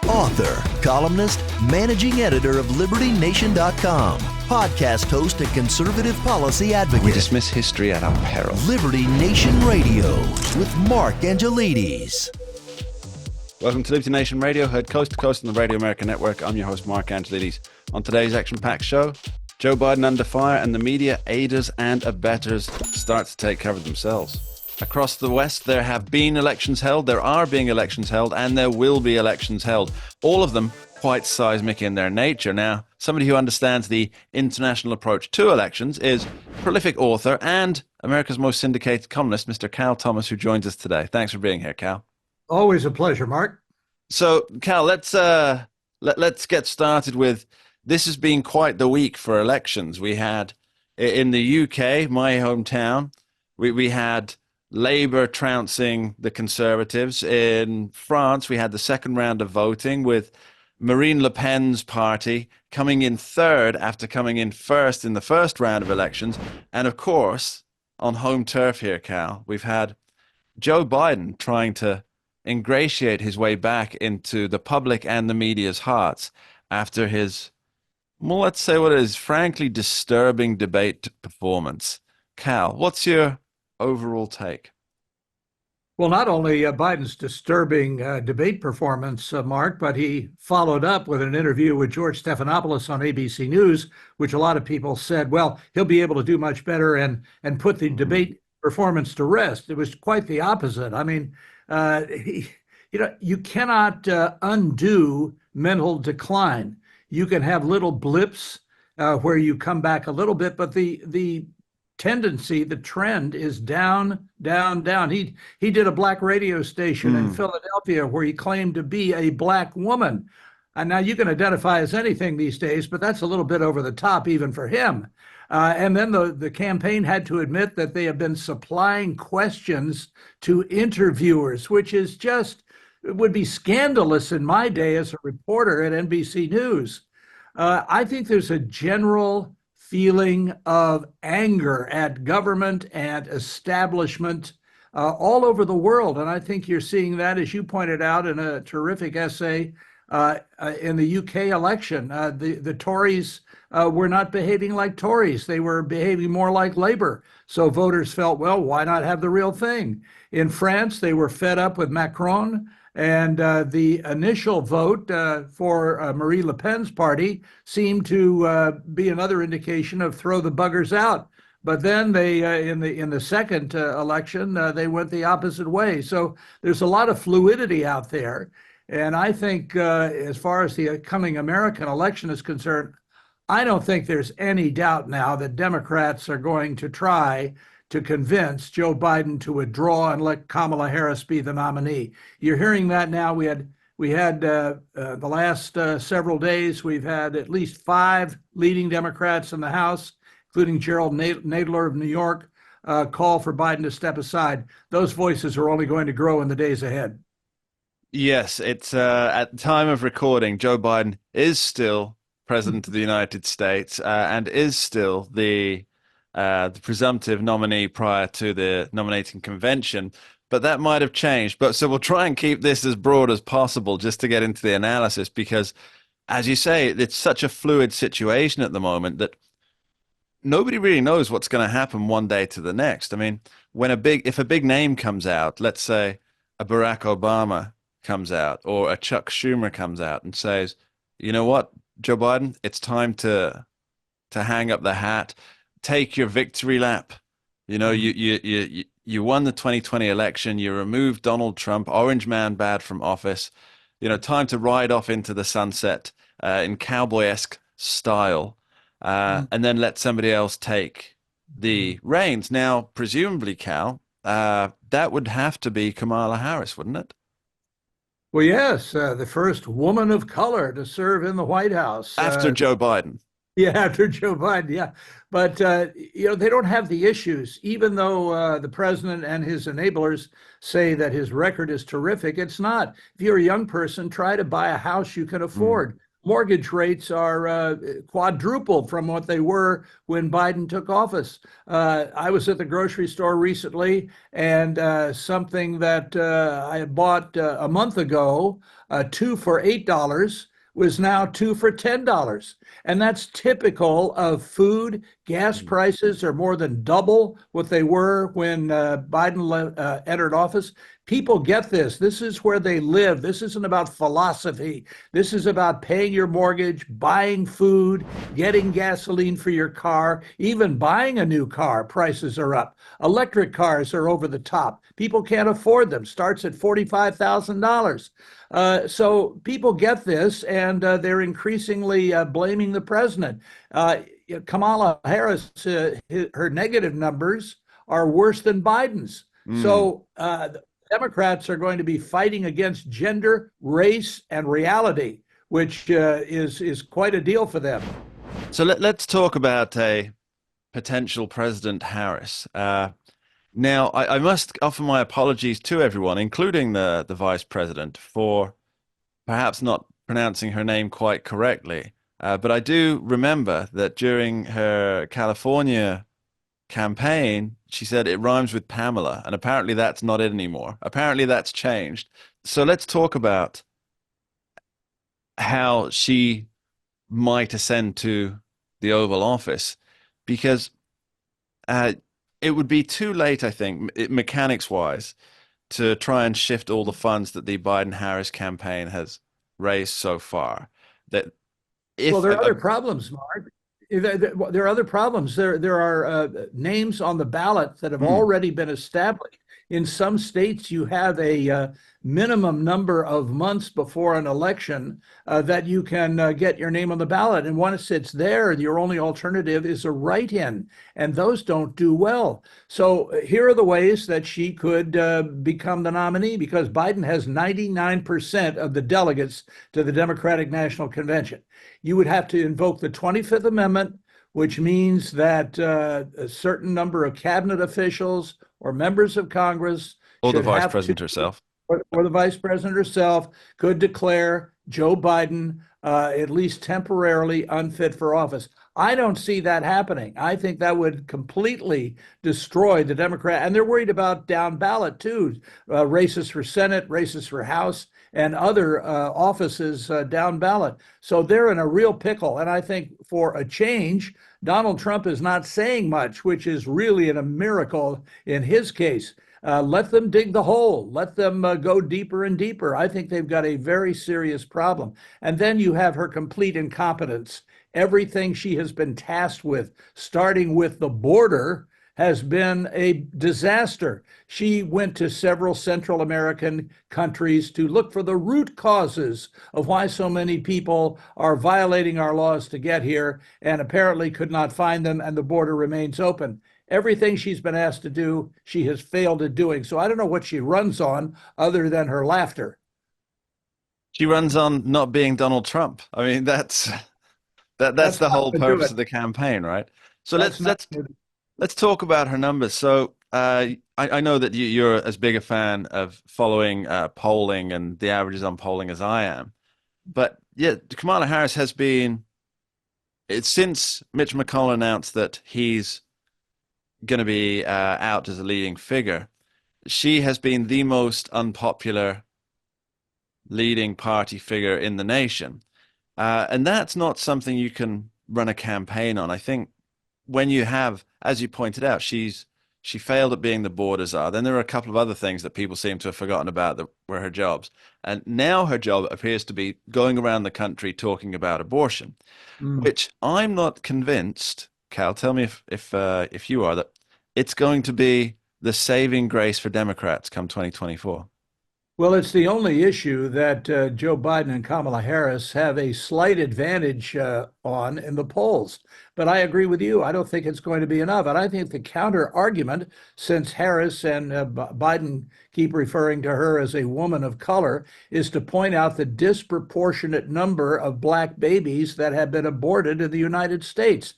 Author, columnist, managing editor of LibertyNation.com, podcast host and conservative policy advocate. We dismiss history at our peril. Liberty Nation Radio with Mark Angelides. Welcome to Liberty Nation Radio, heard coast to coast on the Radio America Network. I'm your host, Mark Angelides. On today's action-packed show, Joe Biden under fire and the media aiders and abettors start to take cover themselves. Across the West, there have been elections held, there are being elections held, and there will be elections held. All of them quite seismic in their nature. Now, somebody who understands the international approach to elections is prolific author and America's most syndicated columnist, Mr. Cal Thomas, who joins us today. Thanks for being here, Cal. Always a pleasure, Mark. So, Cal, let's get started with, this has been quite the week for elections. We had, in the UK, my hometown, we had Labour trouncing the Conservatives. In France, we had the second round of voting with Marine Le Pen's party coming in third after coming in first in the first round of elections. And of course, on home turf here, Cal, we've had Joe Biden trying to ingratiate his way back into the public and the media's hearts after his, well, let's say what is frankly disturbing debate performance. Cal, what's your overall take? Well, not only Biden's disturbing debate performance, Mark, but he followed up with an interview with George Stephanopoulos on ABC News, which a lot of people said, well, he'll be able to do much better and put the debate performance to rest. It was quite the opposite. I mean, you cannot undo mental decline. You can have little blips where you come back a little bit, but the tendency, the trend is down, down, down. He did a black radio station in Philadelphia where he claimed to be a black woman. And now you can identify as anything these days, but that's a little bit over the top even for him. And then the campaign had to admit that they have been supplying questions to interviewers, which is just, it would be scandalous in my day as a reporter at NBC News. I think there's a general feeling of anger at government and establishment all over the world. And I think you're seeing that, as you pointed out in a terrific essay in the UK election. The Tories were not behaving like Tories. They were behaving more like Labour. So voters felt, well, why not have the real thing? In France, they were fed up with Macron. And the initial vote for Marine Le Pen's party seemed to be another indication of throw the buggers out. But then they, in the second election, they went the opposite way. So there's a lot of fluidity out there. And I think as far as the coming American election is concerned, I don't think there's any doubt now that Democrats are going to try to convince Joe Biden to withdraw and let Kamala Harris be the nominee. You're hearing that now. We had the last several days, we've had at least 5 leading Democrats in the House, including Gerald Nadler of New York, call for Biden to step aside. Those voices are only going to grow in the days ahead. Yes, it's at the time of recording, Joe Biden is still president of the United States and is still the presumptive nominee prior to the nominating convention, but that might have changed. But so we'll try and keep this as broad as possible just to get into the analysis, because as you say, it's such a fluid situation at the moment that nobody really knows what's going to happen one day to the next. I mean, if a big name comes out, let's say a Barack Obama comes out or a Chuck Schumer comes out and says, you know what, Joe Biden, it's time to hang up the hat. Take your victory lap. You know, you won the 2020 election. You removed Donald Trump, orange man bad, from office. You know, time to ride off into the sunset in cowboy-esque style, and then let somebody else take the reins. Now, presumably, Cal, that would have to be Kamala Harris, wouldn't it? Well, yes, the first woman of color to serve in the White House. After Joe Biden. Yeah, after Joe Biden, yeah. But, they don't have the issues, even though the president and his enablers say that his record is terrific. It's not. If you're a young person, try to buy a house you can afford. mortgage rates are quadrupled from what they were when Biden took office. I was at the grocery store recently, and something that I had bought a month ago, two for $8, was now two for $10. And that's typical of food. Gas Mm. prices are more than double what they were when Biden entered office. People get this. This is where they live. This isn't about philosophy. This is about paying your mortgage, buying food, getting gasoline for your car, even buying a new car. Prices are up. Electric cars are over the top. People can't afford them. Starts at $45,000. So people get this, and they're increasingly blaming the president. Kamala Harris, her negative numbers are worse than Biden's. Mm. So Democrats are going to be fighting against gender, race, and reality, which is quite a deal for them. So let's talk about a potential President Harris. Now, I must offer my apologies to everyone, including the vice president, for perhaps not pronouncing her name quite correctly. But I do remember that during her California campaign, she said it rhymes with Pamela, and apparently that's not it anymore. Apparently that's changed. So let's talk about how she might ascend to the Oval Office, because uh, it would be too late, I think, mechanics-wise, to try and shift all the funds that the Biden-Harris campaign has raised so far. That Well, if there are other problems, Mark. There are other problems. There are names on the ballot that have hmm, already been established. In some states, you have a minimum number of months before an election that you can get your name on the ballot. And once it's there, your only alternative is a write-in, and those don't do well. So here are the ways that she could become the nominee, because Biden has 99% of the delegates to the Democratic National Convention. You would have to invoke the 25th Amendment, which means that a certain number of cabinet officials or members of Congress or the should vice have to, president herself. or the vice president herself could declare Joe Biden at least temporarily unfit for office. I don't see that happening. I think that would completely destroy the Democrat, and they're worried about down ballot too, races for Senate, races for House, and other offices down ballot. So they're in a real pickle. And I think for a change, Donald Trump is not saying much, which is really a miracle in his case. Let them dig the hole. Let them go deeper and deeper. I think they've got a very serious problem. And then you have her complete incompetence. Everything she has been tasked with, starting with the border, has been a disaster. She went to several Central American countries to look for the root causes of why so many people are violating our laws to get here, and apparently could not find them, and the border remains open. Everything she's been asked to do, she has failed at doing. So I don't know what she runs on other than her laughter. She runs on not being Donald Trump. I mean, that's That's the not whole going to do purpose it. of the campaign, right? So That's let's not let's going to let's talk about her numbers. So I know that you're as big a fan of following polling and the averages on polling as I am. But yeah, Kamala Harris has been, it's since Mitch McConnell announced that he's going to be out as a leading figure, she has been the most unpopular leading party figure in the nation. And that's not something you can run a campaign on. I think when you have, as you pointed out, she failed at being the border czar. Then there are a couple of other things that people seem to have forgotten about that were her jobs. And now her job appears to be going around the country talking about abortion, Mm. which I'm not convinced, Cal, tell me if you are, that it's going to be the saving grace for Democrats come 2024. Well, it's the only issue that Joe Biden and Kamala Harris have a slight advantage on in the polls. But I agree with you. I don't think it's going to be enough. And I think the counter argument, since Harris and Biden keep referring to her as a woman of color, is to point out the disproportionate number of black babies that have been aborted in the United States.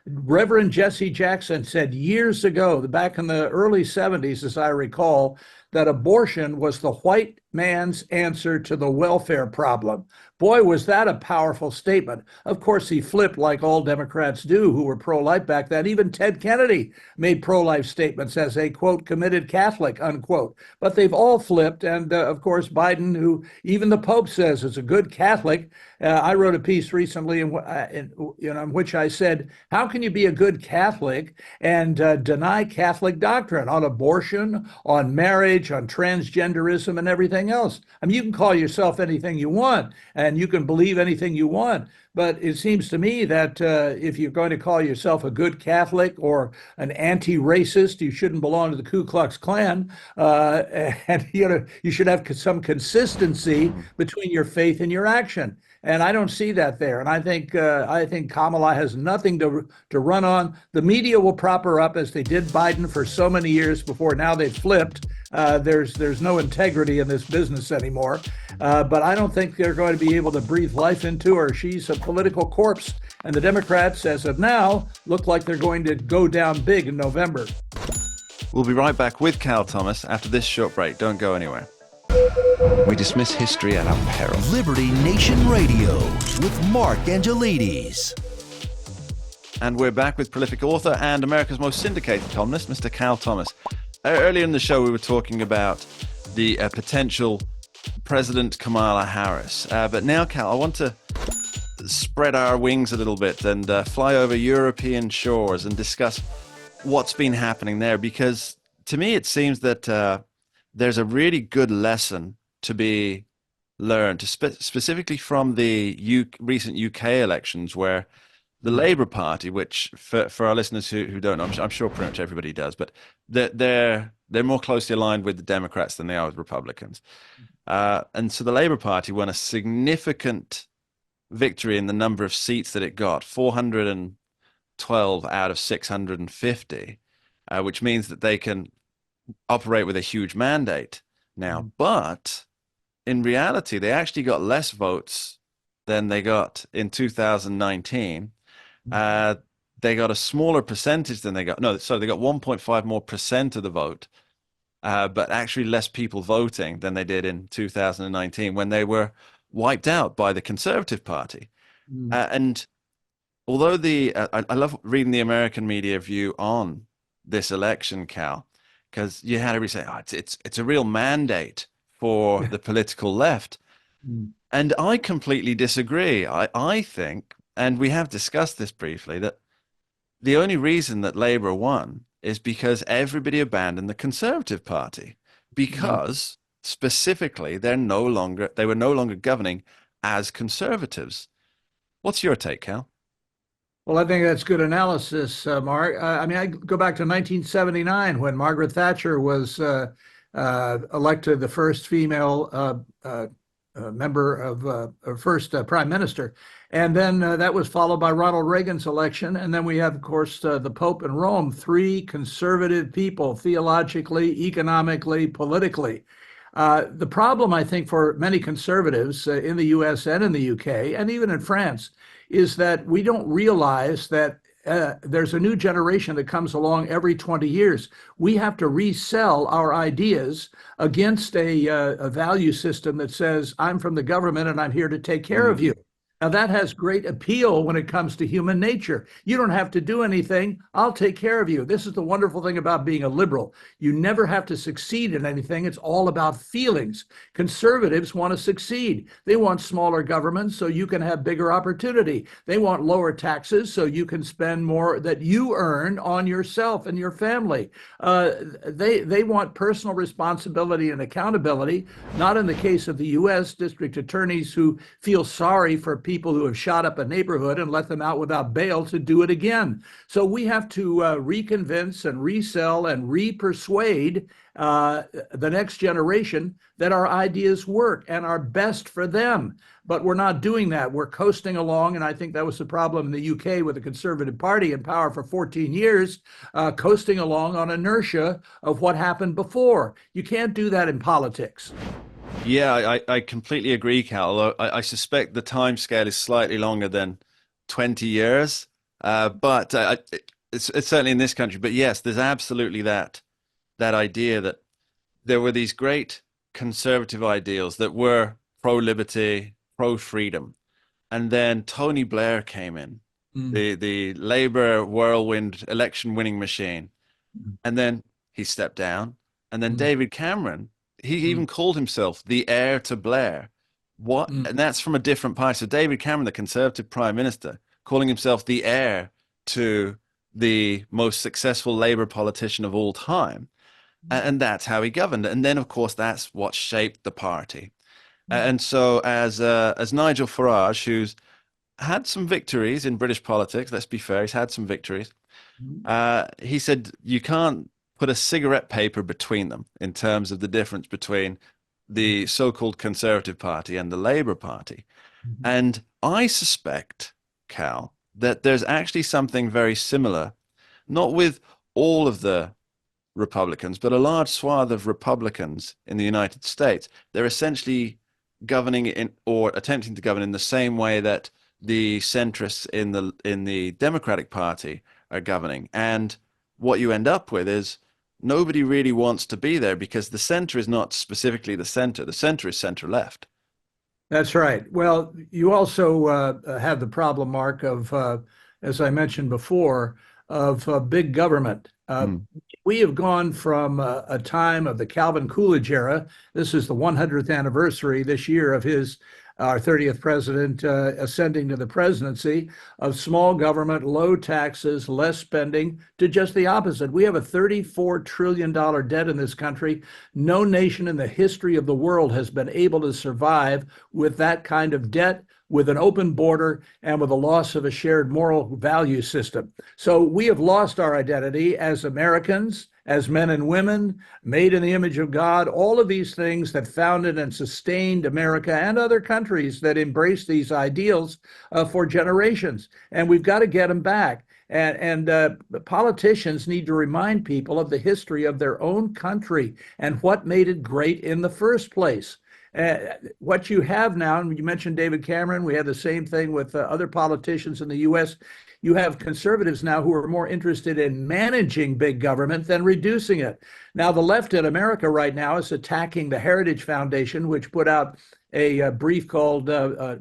Reverend Jesse Jackson said years ago, back in the early 70s, as I recall, that abortion was the white man's answer to the welfare problem. Boy, was that a powerful statement. Of course, he flipped like all Democrats do who were pro-life back then. Even Ted Kennedy made pro-life statements as a, quote, committed Catholic, unquote. But they've all flipped. And of course, Biden, who even the Pope says is a good Catholic. I wrote a piece recently in which I said, how can you be a good Catholic and deny Catholic doctrine on abortion, on marriage, on transgenderism, and everything else? I mean, you can call yourself anything you want, and you can believe anything you want. But it seems to me that if you're going to call yourself a good Catholic or an anti-racist, you shouldn't belong to the Ku Klux Klan. And you should have some consistency between your faith and your action. And I don't see that there. And I think Kamala has nothing to run on. The media will prop her up as they did Biden for so many years before. Now they've flipped. There's no integrity in this business anymore. But I don't think they're going to be able to breathe life into her. She's a political corpse. And the Democrats, as of now, look like they're going to go down big in November. We'll be right back with Cal Thomas after this short break. Don't go anywhere. We dismiss history at our peril. Liberty Nation Radio with Mark Angelides. And we're back with prolific author and America's most syndicated columnist, Mr. Cal Thomas. Earlier in the show, we were talking about the potential President Kamala Harris. But now, Cal, I want to spread our wings a little bit and fly over European shores and discuss what's been happening there. Because to me, it seems that there's a really good lesson to be learned, specifically from the recent UK elections, where the Labour Party, which for our listeners who don't know, I'm sure pretty much everybody does, but they're more closely aligned with the Democrats than they are with Republicans. And so the Labour Party won a significant victory in the number of seats that it got, 412 out of 650, which means that they can operate with a huge mandate now. But in reality, they actually got less votes than they got in 2019. They got a smaller percentage than they got. No, so they got 1.5 more percent of the vote, but actually less people voting than they did in 2019 when they were wiped out by the Conservative Party. And although I love reading the American media view on this election, Cal, because you had everybody say, oh, it's a real mandate for the political left. And I completely disagree. I think, and we have discussed this briefly, that the only reason that Labour won is because everybody abandoned the Conservative Party, because specifically they were no longer governing as conservatives. What's your take, Cal? Well, I think that's good analysis, Mark. I mean, I go back to 1979 when Margaret Thatcher was elected the first female member of first prime minister. And then that was followed by Ronald Reagan's election. And then we have, of course, the Pope in Rome, three conservative people, theologically, economically, politically. The problem, I think, for many conservatives in the US and in the UK, and even in France, is that we don't realize that there's a new generation that comes along every 20 years. We have to resell our ideas against a value system that says, I'm from the government and I'm here to take care of you. Now, that has great appeal when it comes to human nature. You don't have to do anything. I'll take care of you. This is the wonderful thing about being a liberal. You never have to succeed in anything. It's all about feelings. Conservatives want to succeed. They want smaller governments so you can have bigger opportunity. They want lower taxes so you can spend more that you earn on yourself and your family. They want personal responsibility and accountability, not in the case of the U.S. district attorneys who feel sorry for people who have shot up a neighborhood and let them out without bail to do it again. So we have to reconvince and resell and re-persuade the next generation that our ideas work and are best for them. But we're not doing that. We're coasting along, and I think that was the problem in the UK with the Conservative Party in power for 14 years, coasting along on inertia of what happened before. You can't do that in politics. Yeah, I completely agree, Cal. Although I suspect the time scale is slightly longer than 20 years. But it's certainly in this country. But yes, there's absolutely that idea that there were these great conservative ideals that were pro-liberty, pro-freedom. And then Tony Blair came in, the Labour whirlwind election winning machine. And then he stepped down. And then David Cameron, he even called himself the heir to Blair. What? And that's from a different party. So David Cameron, the Conservative Prime Minister, calling himself the heir to the most successful Labour politician of all time. And that's how he governed. And then, of course, that's what shaped the party. And so as Nigel Farage, who's had some victories in British politics, let's be fair, he's had some victories. He said, you can't put a cigarette paper between them in terms of the difference between the so-called Conservative Party and the Labour Party. And I suspect, Cal, that there's actually something very similar, not with all of the Republicans, but a large swath of Republicans in the United States. They're essentially governing in, or attempting to govern in the same way that the centrists in the Democratic Party are governing. And what you end up with is nobody really wants to be there because the center is not specifically the center. The center is center left. That's right. Well, you also have the problem, Mark, of, as I mentioned before, of big government. We have gone from a time of the Calvin Coolidge era. This is the 100th anniversary this year of our 30th president ascending to the presidency, of small government, low taxes, less spending, to just the opposite. We have a $34 trillion debt in this country. No nation in the history of the world has been able to survive with that kind of debt, with an open border, and with a loss of a shared moral value system. So we have lost our identity as Americans, as men and women, made in the image of God, all of these things that founded and sustained America and other countries that embrace these ideals for generations. And we've got to get them back. And politicians need to remind people of the history of their own country and what made it great in the first place. What you have now, and you mentioned David Cameron, we have the same thing with other politicians in the U.S. You have conservatives now who are more interested in managing big government than reducing it. Now, the left in America right now is attacking the Heritage Foundation, which put out a brief called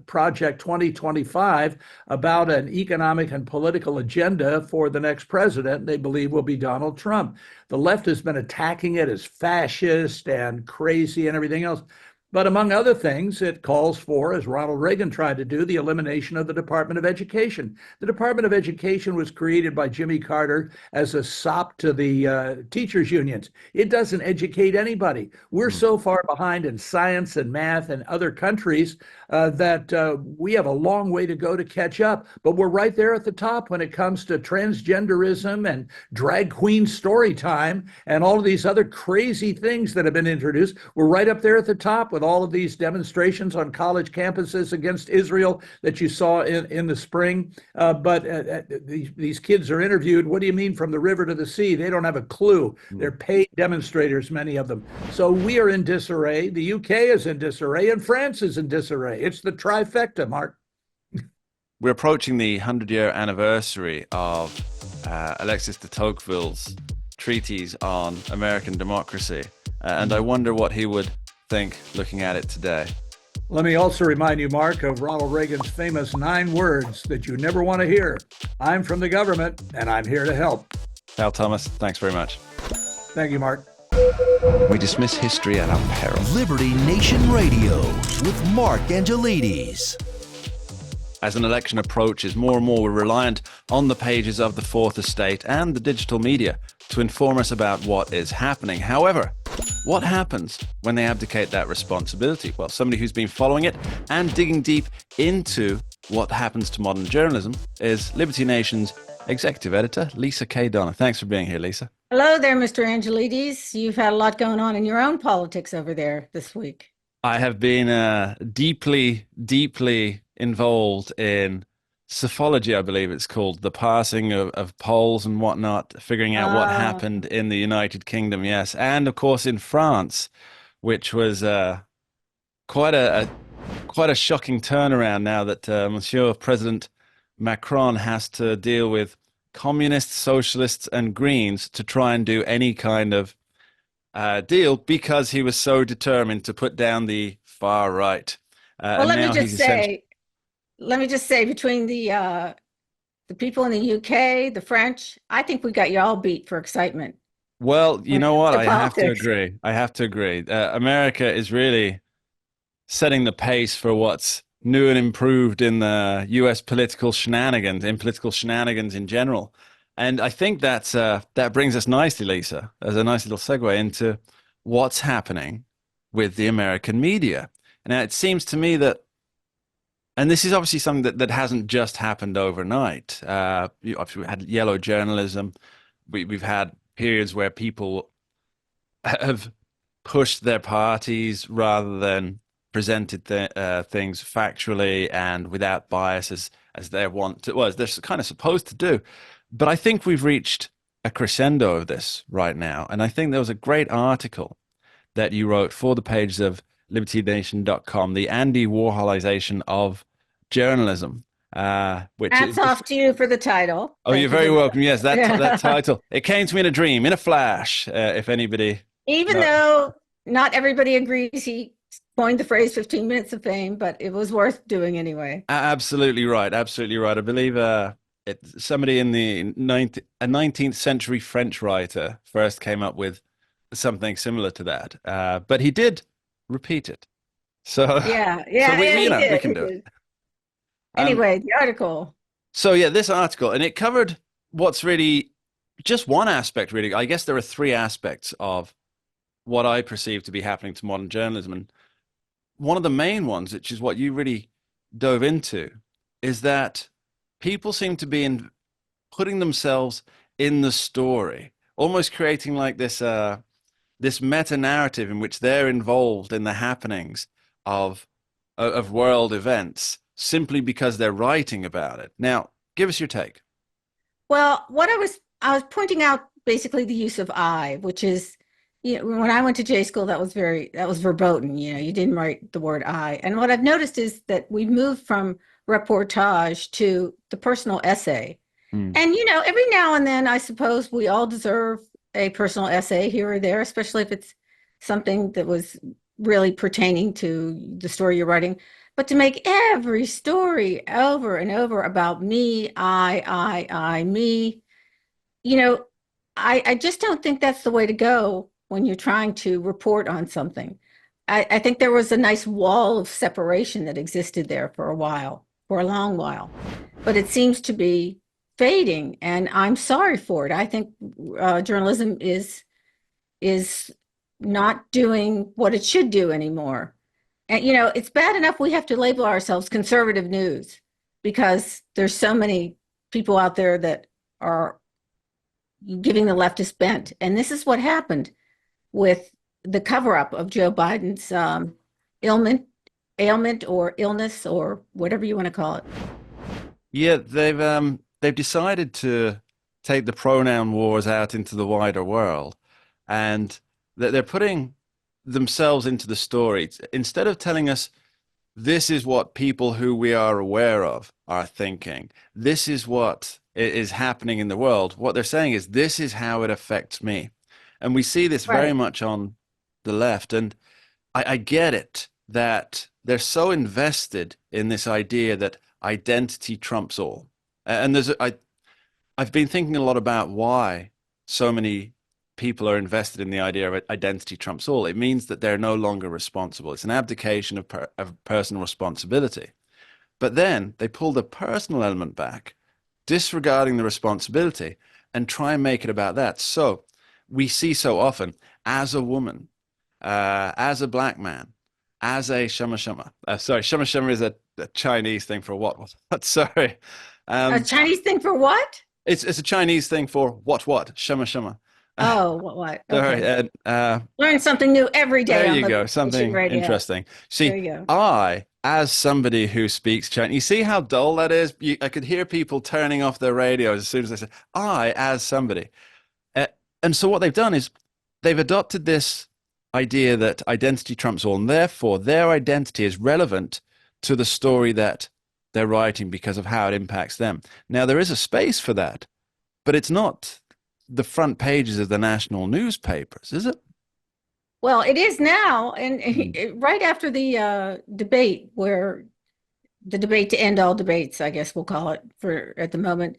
Project 2025 about an economic and political agenda for the next president they believe will be Donald Trump. The left has been attacking it as fascist and crazy and everything else. But among other things, it calls for, as Ronald Reagan tried to do, the elimination of the Department of Education. The Department of Education was created by Jimmy Carter as a sop to the teachers' unions. It doesn't educate anybody. We're so far behind in science and math and other countries that we have a long way to go to catch up. But we're right there at the top when it comes to transgenderism and drag queen story time and all of these other crazy things that have been introduced. We're right up there at the top with all of these demonstrations on college campuses against Israel that you saw in the spring. But these kids are interviewed. What do you mean from the river to the sea? They don't have a clue. They're paid demonstrators, many of them. So we are in disarray. The UK is in disarray, and France is in disarray. It's the trifecta, Mark. We're approaching the 100-year anniversary of Alexis de Tocqueville's treatise on American democracy. And I wonder what he would think looking at it today. Let me also remind you, Mark, of Ronald Reagan's famous 9 words that you never want to hear. I'm from the government, and I'm here to help. Cal Thomas, thanks very much. Thank you, Mark. We dismiss history at our peril. Liberty Nation Radio with Mark Angelides. As an election approaches, more and more we're reliant on the pages of the Fourth Estate and the digital media to inform us about what is happening. However, what happens when they abdicate that responsibility? Well, somebody who's been following it and digging deep into what happens to modern journalism is Liberty Nation's executive editor, Lisa K. Donner. Thanks for being here, Lisa. Hello there, Mr. Angelides. You've had a lot going on in your own politics over there this week. I have been deeply involved in psephology, I believe it's called, the parsing of polls and whatnot, figuring out what happened in the United Kingdom, yes. And, of course, in France, which was quite a shocking turnaround now that Monsieur President Macron has to deal with communists, socialists, and Greens to try and do any kind of deal because he was so determined to put down the far right. Well, And now he's essentially. let me just say, between the people in the UK, the French, I think we got you all beat for excitement Well, you when it know comes what? to I have to politics. agree. I have to agree. America is really setting the pace for what's new and improved in the US political shenanigans in general. And I think that brings us nicely, Lisa, as a nice little segue into what's happening with the American media. Now, it seems to me that, and this is obviously something that hasn't just happened overnight. Obviously, we had yellow journalism. We've had periods where people have pushed their parties rather than presented things factually and without bias as they want to, well, as they're kind of supposed to do. But I think we've reached a crescendo of this right now. And I think there was a great article that you wrote for the pages of libertynation.com, the Andy Warholization of journalism, which Hats is off to you for the title. oh, you're Thank you very for welcome. Yes, that the title. It came to me in a dream, in a flash. If anybody, Even no, though not everybody agrees he coined the phrase 15 minutes of fame, but it was worth doing anyway. absolutely right, absolutely right. I believe somebody in the a 19th century French writer first came up with something similar to that, but he did repeat it. So, Yeah, so yeah, yeah, he we did. can He do it. did. Um, Anyway, the article. so yeah, this article, and it covered what's really just one aspect, really. I guess there are three aspects of what I perceive to be happening to modern journalism. And one of the main ones, which is what you really dove into, is that people seem to be putting themselves in the story, almost creating like this meta narrative in which they're involved in the happenings of world events simply because they're writing about it. Now, give us your take. Well, I was pointing out basically the use of I, which is, when I went to J school, that was verboten. You didn't write the word I. And what I've noticed is that we've moved from reportage to the personal essay. Mm. And, every now and then, I suppose we all deserve a personal essay here or there, especially if it's something that was really pertaining to the story you're writing. But to make every story over and over about me, me, you know, I just don't think that's the way to go when you're trying to report on something. I think there was a nice wall of separation that existed there for a while, for a long while, but it seems to be fading, and I'm sorry for it. I think journalism is not doing what it should do anymore. And it's bad enough we have to label ourselves conservative news because there's so many people out there that are giving the leftist bent. And this is what happened with the cover-up of Joe Biden's ailment or illness or whatever you want to call it. Yeah, they've decided to take the pronoun wars out into the wider world, and they're putting themselves into the story instead of telling us this is what people who we are aware of are thinking. This is what is happening in the world. What they're saying is this is how it affects me, and we see this very Right. much on the left. And I get it that they're so invested in this idea that identity trumps all. And I've been thinking a lot about why so many people are invested in the idea of identity trumps all. It means that they're no longer responsible. It's an abdication of personal responsibility. But then they pull the personal element back, disregarding the responsibility, and try and make it about that. So we see so often as a woman, as a black man, as a shama shama. Sorry, shama shama is a Chinese thing for what? Sorry. A Chinese thing for what? It's a Chinese thing for what? Shama shama. Oh, what? Sorry. Okay. Learn something new every day There on you go. Liberation Something Radio. interesting. There See, you go. as somebody who speaks Chinese, you see how dull that is? I could hear people turning off their radios as soon as they said, as somebody. Uh, and so what they've done is they've adopted this idea that identity trumps all, and therefore their identity is relevant to the story that they're writing because of how it impacts them. Now, there is a space for that, but it's not the front pages of the national newspapers, is it? Well, it is now, and Mm. right after the debate, where the debate to end all debates, I guess we'll call it for at the moment.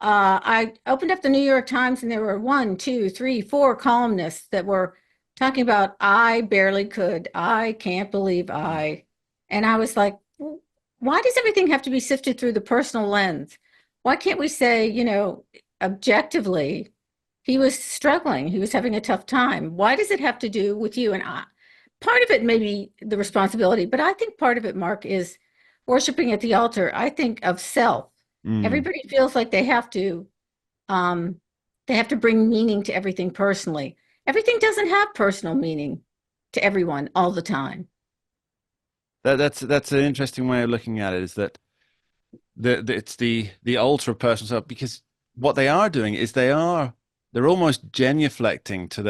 I opened up the New York Times, and there were one, two, three, four columnists that were talking about I barely could, I can't believe I, and I was like, why does everything have to be sifted through the personal lens? Why can't we say, objectively, he was struggling, he was having a tough time. Why does it have to do with you? And part of it may be the responsibility, but I think part of it, Mark, is worshiping at the altar. I think of self. Mm. Everybody feels like um, they have to bring meaning to everything personally. Everything doesn't have personal meaning to everyone all the time. That's an interesting way of looking at it. Is that it's the ultra personal self, because what they are doing is they're almost genuflecting to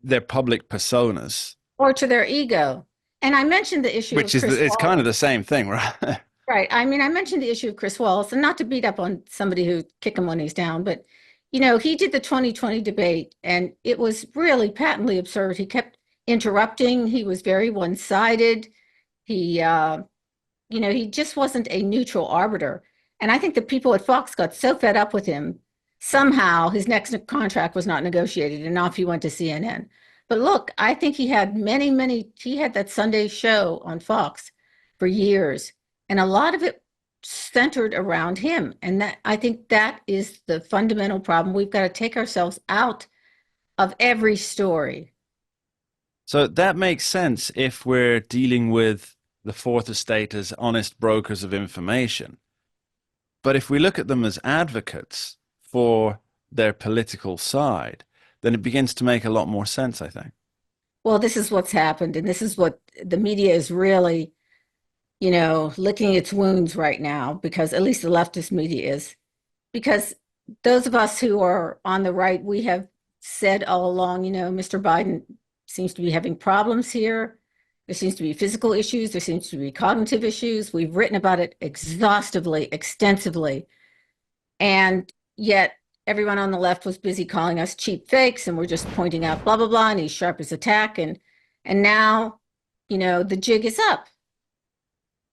their public personas, Or to their ego. And I mentioned the issue which of is Chris it's kind of Wallace. the same thing, right? Right. I mean, I mentioned the issue of Chris Wallace, and not to beat up on somebody who kick him when he's down, but he did the 2020 debate, and it was really patently absurd. He kept interrupting. He was very one-sided. He just wasn't a neutral arbiter. And I think the people at Fox got so fed up with him, somehow his next contract was not negotiated, and off he went to CNN. But look, I think he had that Sunday show on Fox for years, and a lot of it centered around him. And that I think that is the fundamental problem. We've got to take ourselves out of every story. So that makes sense if we're dealing with the fourth estate as honest brokers of information. But if we look at them as advocates for their political side, then it begins to make a lot more sense, I think. Well, this is what's happened, and this is what the media is really licking its wounds right now, because at least the leftist media is. Because those of us who are on the right, we have said all along, Mr. Biden seems to be having problems here. There seems to be physical issues. There seems to be cognitive issues. We've written about it exhaustively, extensively. And yet everyone on the left was busy calling us cheap fakes, and we're just pointing out blah, blah, blah, and he's sharp as a tack. And now, the jig is up.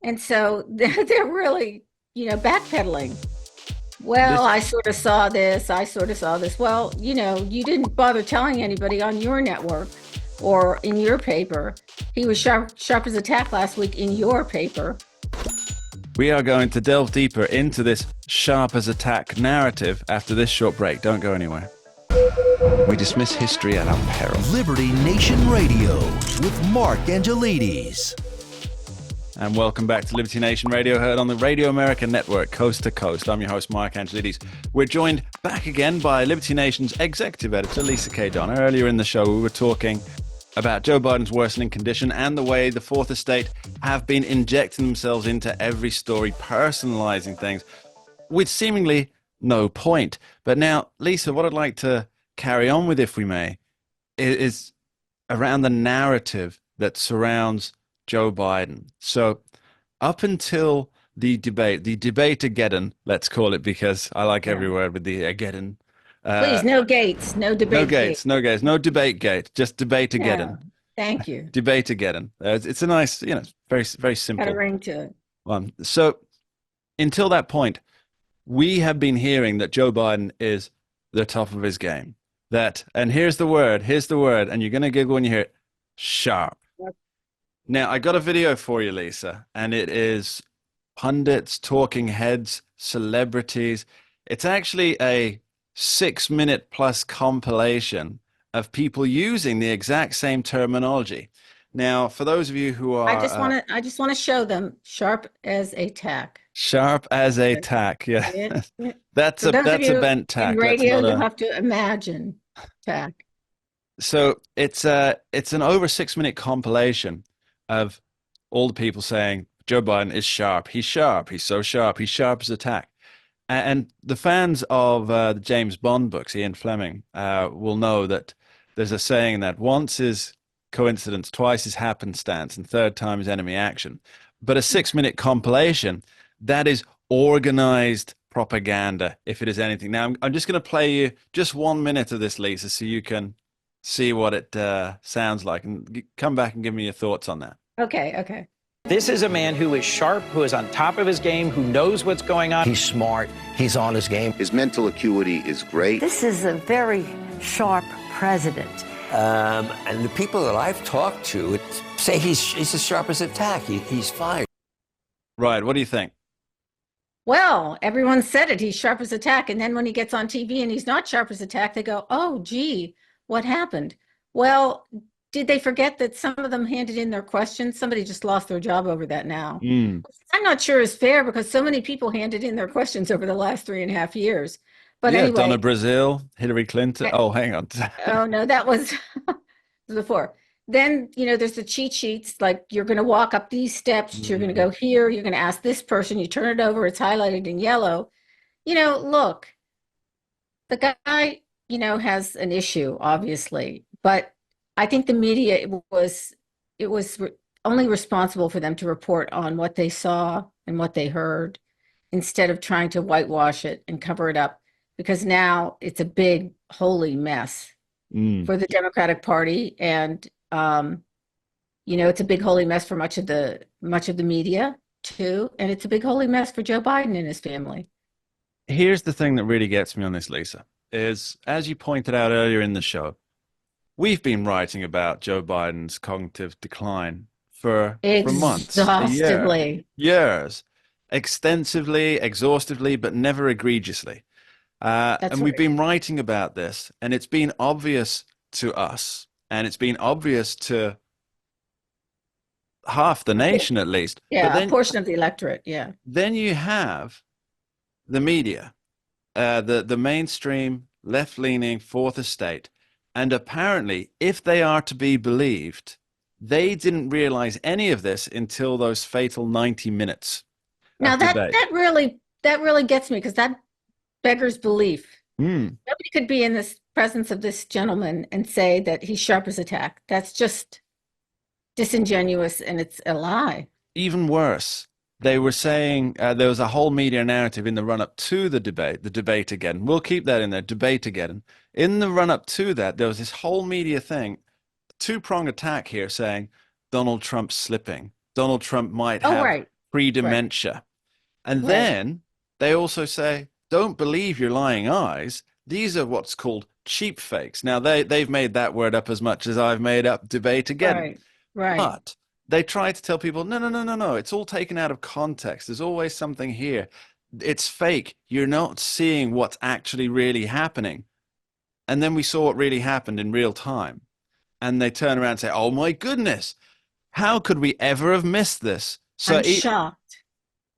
And so they're really, backpedaling. Well, This, I sort of saw this. I sort of saw this. Well, you didn't bother telling anybody on your network or in your paper. He was sharp as a tack last week in your paper. we are going to delve deeper into this sharp as a tack narrative after this short break. Don't go anywhere. We dismiss history at our peril. Liberty Nation Radio with Mark Angelides. And welcome back to Liberty Nation Radio, heard on the Radio America Network, coast to coast. I'm your host, Mark Angelides. We're joined back again by Liberty Nation's executive editor, Lisa K. Donner. Earlier in the show, we were talking about Joe Biden's worsening condition and the way the Fourth Estate have been injecting themselves into every story, personalizing things with seemingly no point. But now, Lisa, what I'd like to carry on with, if we may, is around the narrative that surrounds Joe Biden. So up until the debate-ageddon, let's call it, because I like every word with the ageddon. Please, no gates, no debate. No debate gate, just debate-ageddon. Yeah, thank you. Debate-ageddon. It's a nice, very, very Got a simple ring to it. one. So until that point, we have been hearing that Joe Biden is the top of his game. And here's the word, and you're going to giggle when you hear it, sharp. Yep. Now, I got a video for you, Lisa, and it is pundits, talking heads, celebrities. It's actually a 6-minute plus compilation of people using the exact same terminology. Now, for those of you who are I just want to show them sharp as a tack. sharp as a tack, yeah, that's For a those of you bent tack. in That's radio, not you'll a... have to imagine tack. So it's an over 6-minute compilation of all the people saying Joe Biden is sharp. He's sharp. He's so sharp. He's sharp as a tack. And the fans of the James Bond books, Ian Fleming, will know that there's a saying that once is coincidence, twice is happenstance, and third time is enemy action. But a 6-minute compilation, that is organized propaganda, if it is anything. Now, I'm just going to play you just 1 minute of this, Lisa, so you can see what it sounds like, and come back and give me your thoughts on that. Okay. This is a man who is sharp, who is on top of his game, who knows what's going on. He's smart. He's on his game. His mental acuity is great. This is a very sharp president. And the people that I've talked to say he's as sharp as a tack. He's fine. Right. What do you think? Well, everyone said it. He's sharp as a tack. And then when he gets on TV and he's not sharp as a tack, they go, oh, gee, what happened? Well, did they forget that some of them handed in their questions? Somebody just lost their job over that now. I'm not sure is fair because so many people handed in their questions over the last 3.5 years. But yeah, anyway, Donna Brazile, Hillary Clinton. Oh, hang on. oh, no, that was before. Then, there's the cheat sheets, like you're going to walk up these steps, you're going to go here, you're going to ask this person, you turn it over, it's highlighted in yellow. Look, the guy, has an issue, obviously, but I think the media, it was only responsible for them to report on what they saw and what they heard instead of trying to whitewash it and cover it up, because now it's a big, holy mess for the Democratic Party. And it's a big holy mess for much of the media too, and it's a big holy mess for Joe Biden and his family. Here's the thing that really gets me on this, Lisa, is as you pointed out earlier in the show, we've been writing about Joe Biden's cognitive decline for months, years, extensively, exhaustively, but never egregiously. And we've been writing about this, and it's been obvious to us. And it's been obvious to half the nation, at least. Yeah, but then, a portion of the electorate, yeah. Then you have the media, the mainstream, left-leaning Fourth Estate. And apparently, if they are to be believed, they didn't realize any of this until those fatal 90 minutes. Now, that really gets me, because that beggars belief. Nobody could be in this presence of this gentleman and say that he's sharp as a tack. That's just disingenuous, and it's a lie. Even worse, they were saying there was a whole media narrative in the run-up to the debate again. We'll keep that in there, debate again. In the run-up to that, there was this whole media thing, two-prong attack here, saying Donald Trump's slipping. Donald Trump might have pre-dementia. Right. And then they also say, don't believe your lying eyes. These are what's called cheap fakes. Now, they've made that word up as much as I've made up debate again. Right. But they try to tell people, no. It's all taken out of context. There's always something here. It's fake. You're not seeing what's actually really happening. And then we saw what really happened in real time. And they turn around and say, oh, my goodness, how could we ever have missed this? So I'm shocked.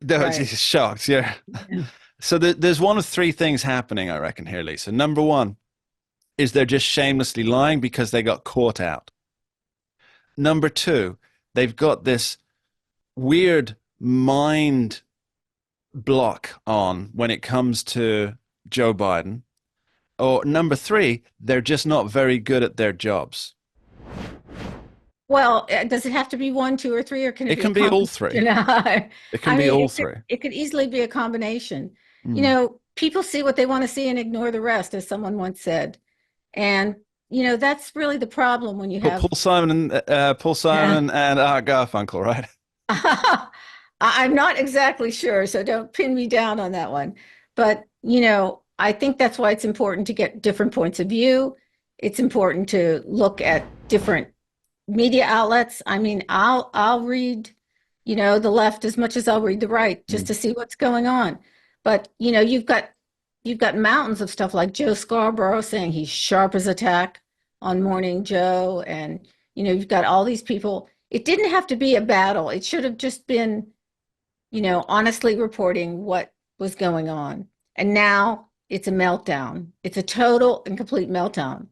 No, he's shocked, yeah. So there's one of three things happening, I reckon, here, Lisa. Number one is they're just shamelessly lying because they got caught out. Number two, they've got this weird mind block on when it comes to Joe Biden. Or number three, they're just not very good at their jobs. Well, does it have to be one, two, or three, or can it be all three? It can be all three. It could easily be a combination. People see what they want to see and ignore the rest, as someone once said. And, that's really the problem when you have Paul Simon and Art Garfunkel, right? I'm not exactly sure, so don't pin me down on that one. But, I think that's why it's important to get different points of view. It's important to look at different media outlets. I mean, I'll read, the left as much as I'll read the right, just to see what's going on. But, you've got mountains of stuff like Joe Scarborough saying he's sharp as a tack on Morning Joe. And, you've got all these people. It didn't have to be a battle. It should have just been, honestly reporting what was going on. And now it's a meltdown. It's a total and complete meltdown.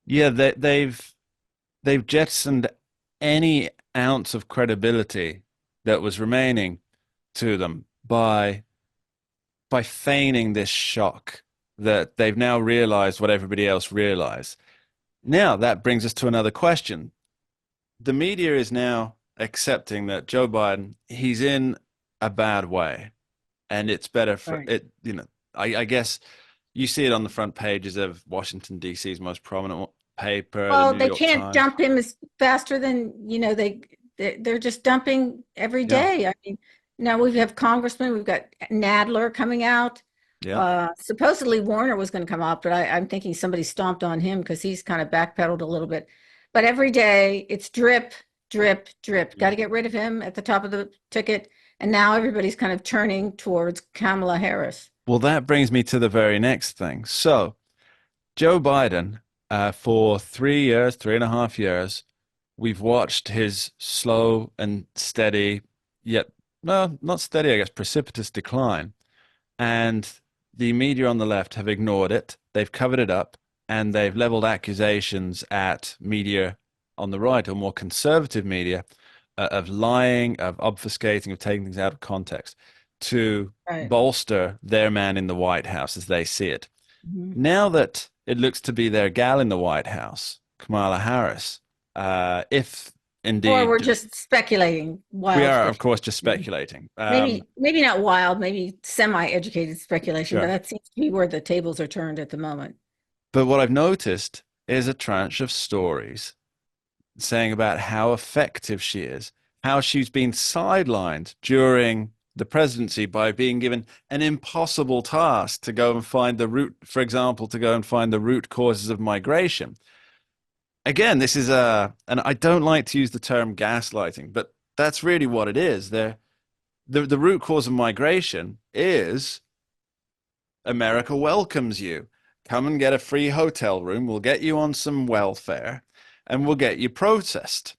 Yeah, they've jettisoned any ounce of credibility that was remaining to them by feigning this shock that they've now realized what everybody else realized. Now that brings us to another question. The media is now accepting that Joe Biden, he's in a bad way, and it's better for it. I guess you see it on the front pages of Washington, D.C.'s most prominent paper, Well, the New they York can't Times. dump him as faster than, they're just dumping every Yeah. day. I mean, now we have congressmen, we've got Nadler coming out. Yeah. Supposedly Warner was going to come out, but I'm thinking somebody stomped on him because he's kind of backpedaled a little bit. But every day it's drip, drip, drip. Got to get rid of him at the top of the ticket. And now everybody's kind of turning towards Kamala Harris. Well, that brings me to the very next thing. So, Joe Biden, for 3.5 years, we've watched his slow and steady, yet, well, not steady, I guess, precipitous decline. And the media on the left have ignored it. They've covered it up, and they've leveled accusations at media on the right, or more conservative media, of lying, of obfuscating, of taking things out of context to Right. bolster their man in the White House as they see it. Mhm. Now that it looks to be their gal in the White House, Kamala Harris, if Or indeed we're just speculating. Wild we are, of speculation. course, just speculating. Maybe not wild, maybe semi-educated speculation, Sure. but that seems to be where the tables are turned at the moment. But what I've noticed is a tranche of stories saying about how effective she is, how she's been sidelined during the presidency by being given an impossible task to go and find the root, for example, to go and find the root causes of migration. Again, this is and I don't like to use the term gaslighting, but that's really what it is. The root cause of migration is America welcomes you. Come and get a free hotel room. We'll get you on some welfare and we'll get you processed.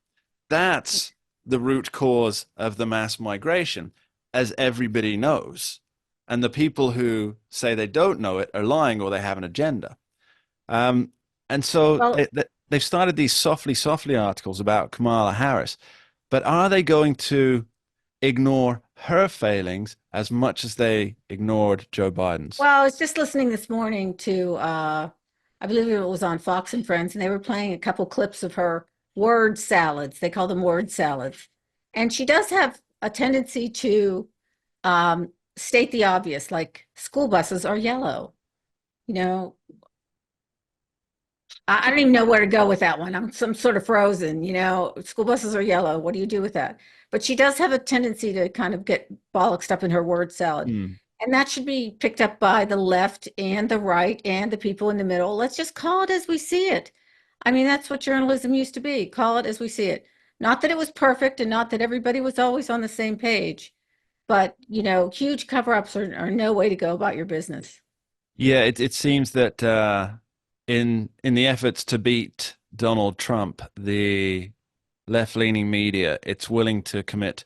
That's the root cause of the mass migration, as everybody knows. And the people who say they don't know it are lying, or they have an agenda. And so Well, they've started these softly articles about Kamala Harris, but are they going to ignore her failings as much as they ignored Joe Biden's? Well, I was just listening this morning to, I believe it was on Fox and Friends, and they were playing a couple clips of her word salads. They call them word salads. And she does have a tendency to state the obvious, like school buses are yellow. I don't even know where to go with that one. I'm sort of frozen, school buses are yellow. What do you do with that? But she does have a tendency to kind of get bollocksed up in her word salad. And that should be picked up by the left and the right and the people in the middle. Let's just call it as we see it. I mean, that's what journalism used to be. Call it as we see it. Not that it was perfect and not that everybody was always on the same page, but, huge cover-ups are no way to go about your business. Yeah, it seems that in the efforts to beat Donald Trump, the left-leaning media, it's willing to commit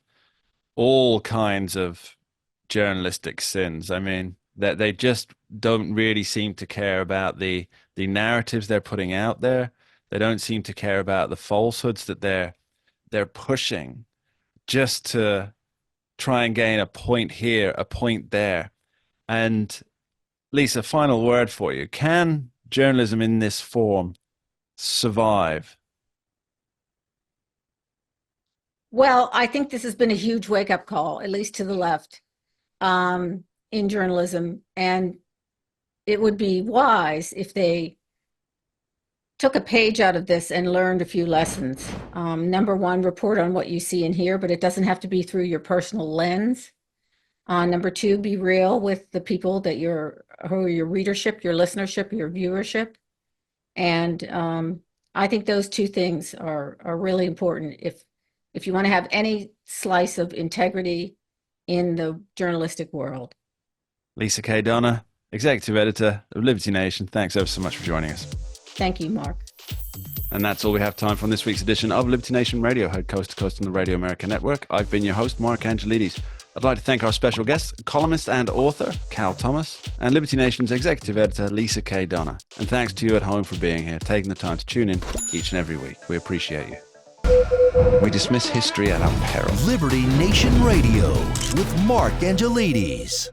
all kinds of journalistic sins. I mean, that they just don't really seem to care about the narratives they're putting out there. They don't seem to care about the falsehoods that they're pushing just to try and gain a point here, a point there. And Lisa, final word for you. Can journalism in this form survive? Well, I think this has been a huge wake-up call, at least to the left, in journalism. And it would be wise if they took a page out of this and learned a few lessons. Number one, report on what you see and hear, but it doesn't have to be through your personal lens. Number two, be real with the people that who are your readership, your listenership, your viewership. And I think those two things are really important if you want to have any slice of integrity in the journalistic world. Lisa K. Donner, Executive Editor of Liberty Nation, thanks ever so much for joining us. Thank you, Mark. And that's all we have time for on this week's edition of Liberty Nation Radio, heard coast to coast on the Radio America Network. I've been your host, Mark Angelides. I'd like to thank our special guest, columnist and author, Cal Thomas, and Liberty Nation's Executive Editor, Lisa K. Donner. And thanks to you at home for being here, taking the time to tune in each and every week. We appreciate you. We dismiss history at our peril. Liberty Nation Radio with Mark Angelides.